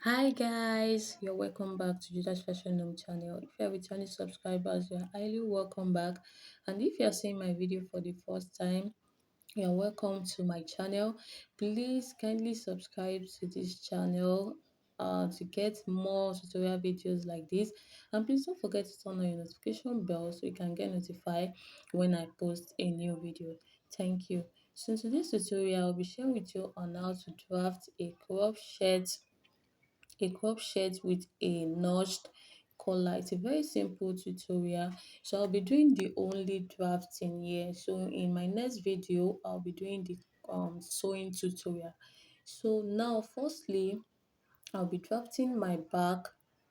Hi guys, you're welcome back to Judas Fashion Home channel. If you're returning subscribers, you're highly welcome back. And if you're seeing my video for the first time, you're welcome to my channel. Please kindly subscribe to this channel to get more tutorial videos like this. And please don't forget to turn on your notification bell so you can get notified when I post a new video. Thank you. So in today's tutorial, I'll be sharing with you on how to draft a crop shirt with a notched collar. It's a very simple tutorial, so I'll be doing the only drafting here. So in my next video I'll be doing the sewing tutorial. So now firstly I'll be drafting my back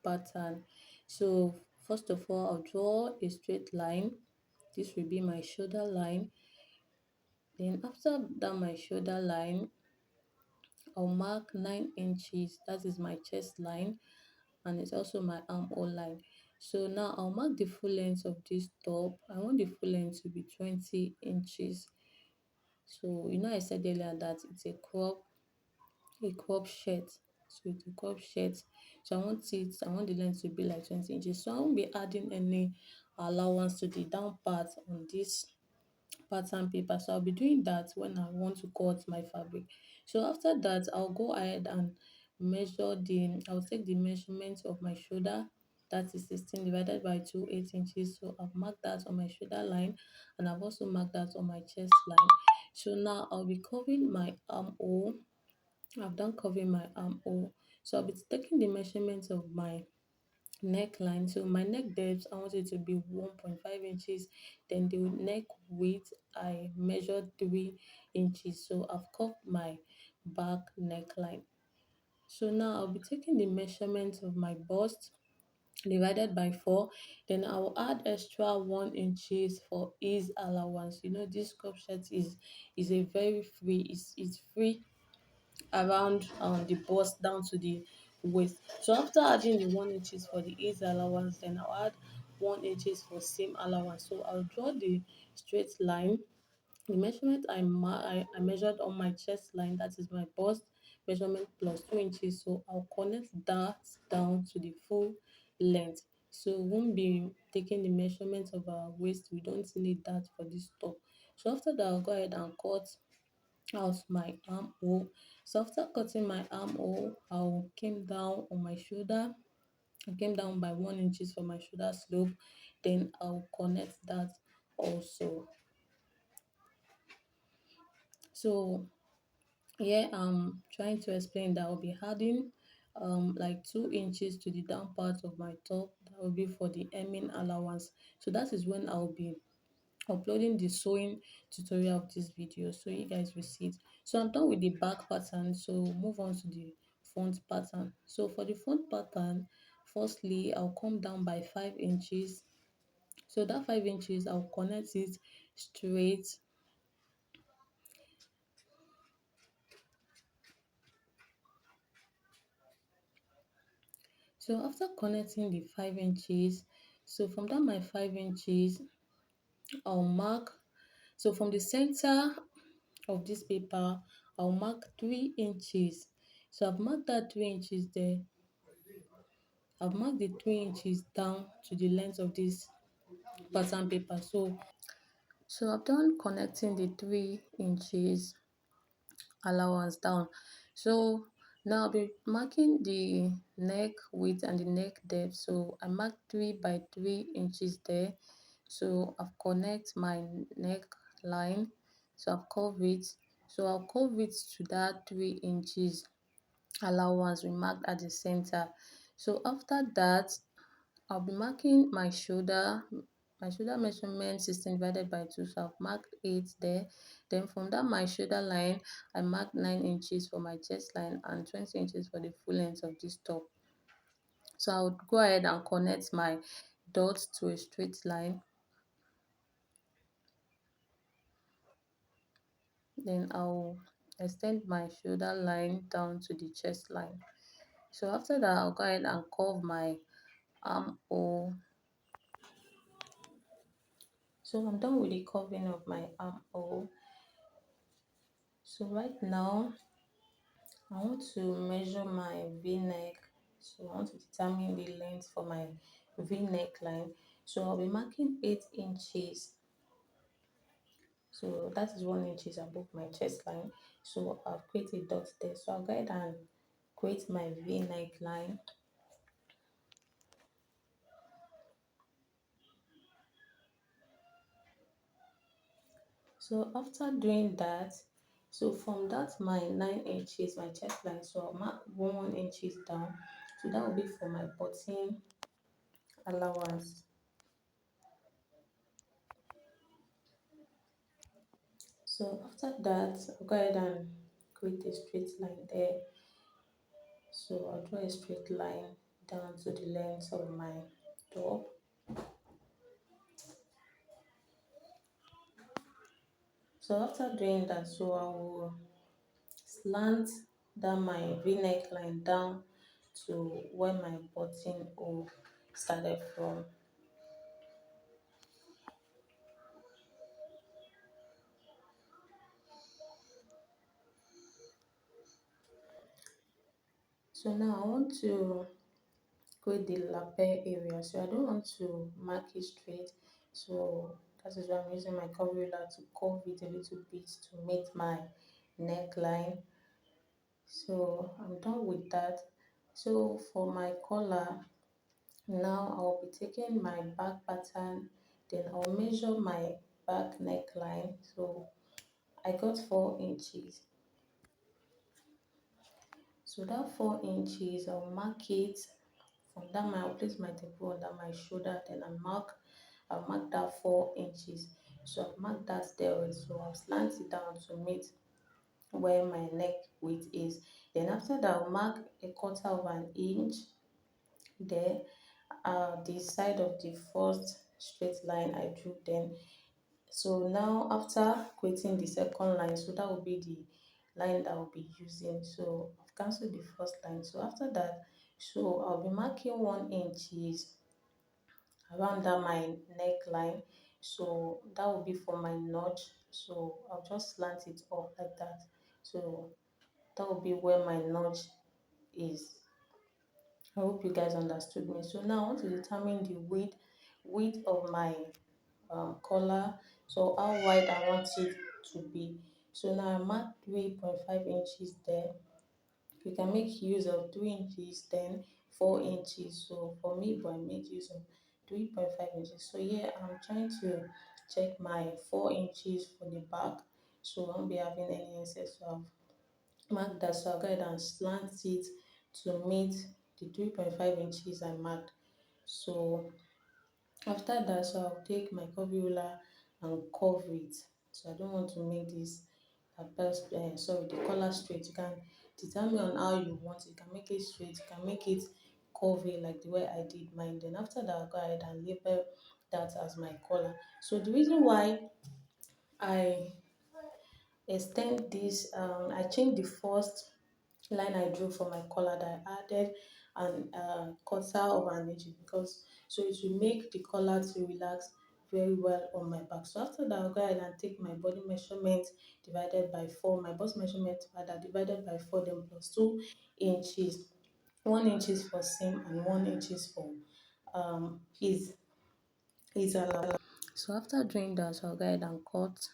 pattern. So first of all, I'll draw a straight line. This will be my shoulder line. Then after that, my shoulder line, I'll mark 9 inches. That is my chest line, and it's also my armhole line. So now I'll mark the full length of this top. I want the full length to be 20 inches. So I said earlier that it's a crop shirt. So it's a crop shirt. So I want the length to be like 20 inches. So I won't be adding any allowance to the down part on this pattern paper. So I'll be doing that when I want to cut my fabric. So after that, I'll go ahead and I'll take the measurement of my shoulder. That is 16 divided by 2, 8 inches. So I've marked that on my shoulder line, and I've also marked that on my chest line. So now I'll be covering my armhole. I've done covering my armhole. So I'll be taking the measurements of my neckline. So my neck depth, I want it to be 1.5 inches. Then the neck width, I measured 3 inches. So I've cut my back neckline. So now I'll be taking the measurement of my bust divided by 4. Then I'll add extra 1 inches for ease allowance. This crop shirt is a very free, it's free around the bust down to the waist. So after adding the 1 inches for the ease allowance, then I'll add 1 inches for seam allowance. So I'll draw the straight line. The measurement I measured on my chest line, that is my bust measurement plus 2 inches. So I'll connect that down to the full length. So we won't be taking the measurement of our waist. We don't need that for this top. So after that, I'll go ahead and cut out my armhole. So after cutting my armhole, I came down on my shoulder. I came down by 1 inches for my shoulder slope. Then I'll connect that also. So here I'm trying to explain that I'll be adding like 2 inches to the down part of my top. That will be for the hemming allowance. So that is when I'll be uploading the sewing tutorial of this video, so you guys will see it. So I'm done with the back pattern, so move on to the front pattern. So for the front pattern, firstly I'll come down by 5 inches. So that 5 inches, I'll connect it straight. So after connecting the 5 inches, so from that my 5 inches, I'll mark, so from the center of this paper, I'll mark 3 inches. So I've marked that 3 inches there. I've marked the 3 inches down to the length of this pattern paper. So I've done connecting the 3 inches allowance down. So now I'll be marking the neck width and the neck depth. So I marked 3 by 3 inches there. So I've connect my neck line. So I've curved it. So I'll curve it to that 3 inches allowance we marked at the center. So after that, I'll be marking my shoulder measurement 16 divided by 2. So I've marked 8 there. Then from that my shoulder line, I marked 9 inches for my chest line and 20 inches for the full length of this top. So I'll go ahead and connect my dots to a straight line. Then I'll extend my shoulder line down to the chest line. So after that, I'll go ahead and curve my armhole. So I'm done with the curving of my armhole. So right now I want to measure my v-neck, so I want to determine the length for my v-neck line. So I'll be marking 8 inches, so that is 1 inches above my chest line. So I'll create a dot there, so I'll go ahead and create my v-neck line. So after doing that, so from that my 9 inches my chest line, so I'll mark 1 inches down, so that will be for my button allowance. So after that, I'll go ahead and create a straight line there. So I'll draw a straight line down to the length of my top. So after doing that, so I will slant down my v-neck line down to where my button hole started from. So now I want to create the lapel area, so I don't want to mark it straight, so that is why I'm using my curve ruler to curve it a little bit to meet my neckline. So I'm done with that. So for my collar, now I'll be taking my back pattern, then I'll measure my back neckline. So I got 4 inches, so that 4 inches I'll mark it. From that I'll place my tape under my shoulder, then I'll mark that 4 inches. So I've marked that there, so I'll slant it down to meet where my neck width is. Then after that, I'll mark a quarter of an inch there, the side of the first straight line I drew. Then so now after creating the second line, so that will be the line that I'll be using. So I've cancelled the first line. So after that, so I'll be marking 1 inches around that my neckline, so that will be for my notch. So I'll just slant it up like that, so that will be where my notch is. I hope you guys understood me. So now I want to determine the width of my collar, so how wide I want it to be. So now I mark 3.5 inches there. You can make use of 3 inches, then 4 inches. So for me, but I made use of 3.5 inches. So yeah, I'm trying to check my 4 inches for the back, so I won't be having any excess. So I've marked that, so I'll go ahead and slant it to meet the 3.5 inches I marked. So after that, so I'll take my curvy ruler and curve it. So I don't want to make this the collar straight. You can determine on how you want it. You can make it straight, you can make it curvy like the way I did mine. Then after that, I'll go ahead and label that as my collar. So the reason why I extend this, I changed the first line I drew for my collar, that I added an quarter of an inch, because so it will make the collar to relax very well on my back. So after that, I'll go ahead and take my body measurement divided by 4, my bust measurement rather divided by 4, then plus 2 inches. 1 inches for seam and 1 inches for is allowed. So after doing that, so I'll go ahead and cut.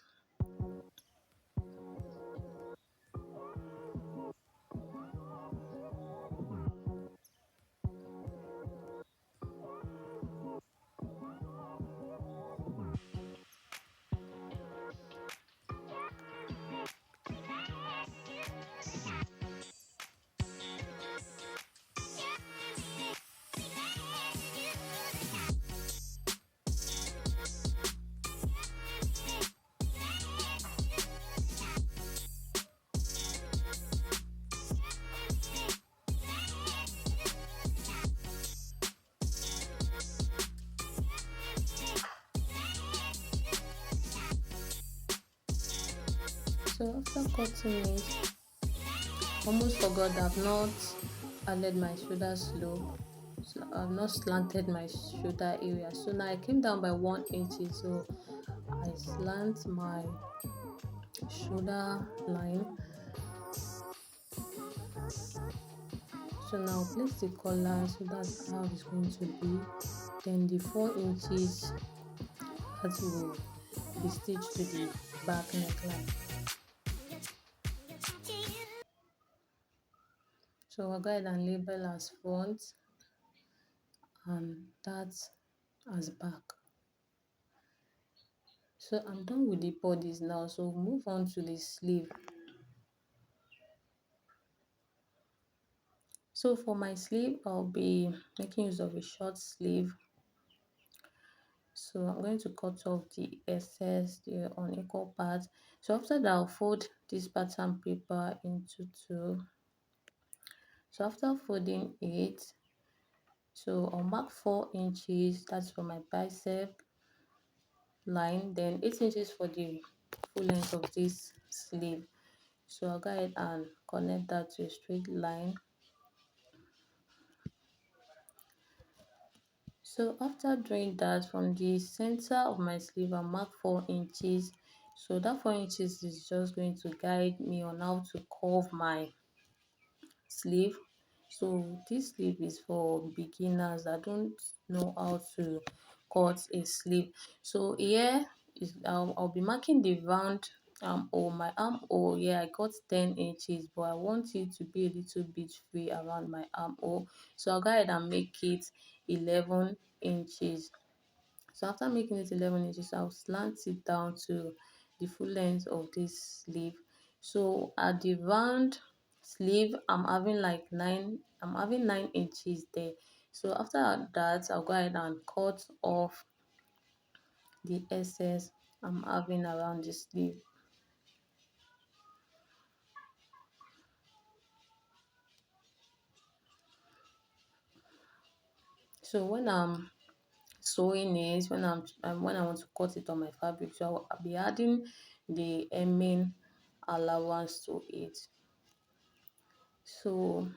So after cutting it, almost forgot that I've not added my shoulder slope. So I've not slanted my shoulder area. So now I came down by 1 inch. So I slant my shoulder line So now place the collar, so that's how it's going to be. Then the 4 inches that will be stitched to the back neckline. So I'll go ahead and label as front and that as back. So I'm done with the bodies now, so move on to the sleeve. So for my sleeve, I'll be making use of a short sleeve. So I'm going to cut off the excess, the unequal part. So after that, I'll fold this pattern paper into two. So after folding it, so I'll mark 4 inches, that's for my bicep line, then 8 inches for the full length of this sleeve. So I'll go ahead and connect that to a straight line. So after doing that, from the center of my sleeve, I mark 4 inches. So that 4 inches is just going to guide me on how to curve my sleeve. So this sleeve is for beginners that don't know how to cut a sleeve. So here is I'll be marking the round armhole. My armhole, yeah, I got 10 inches, but I want it to be a little bit free around my armhole. So I'll go ahead and make it 11 inches. So after making it 11 inches, I'll slant it down to the full length of this sleeve. So at the round sleeve, I'm having 9 inches there. So after that, I'll go ahead and cut off the excess I'm having around the sleeve. So when I'm sewing it, when I want to cut it on my fabric, so I'll be adding the hemming allowance to it. So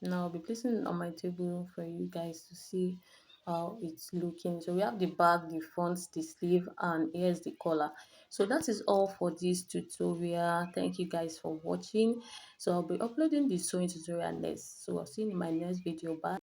now I'll be placing it on my table for you guys to see how it's looking. So we have the back, the front, the sleeve, and here's the collar. So that is all for this tutorial. Thank you guys for watching. So I'll be uploading the sewing tutorial next. So I'll see you in my next video. Bye.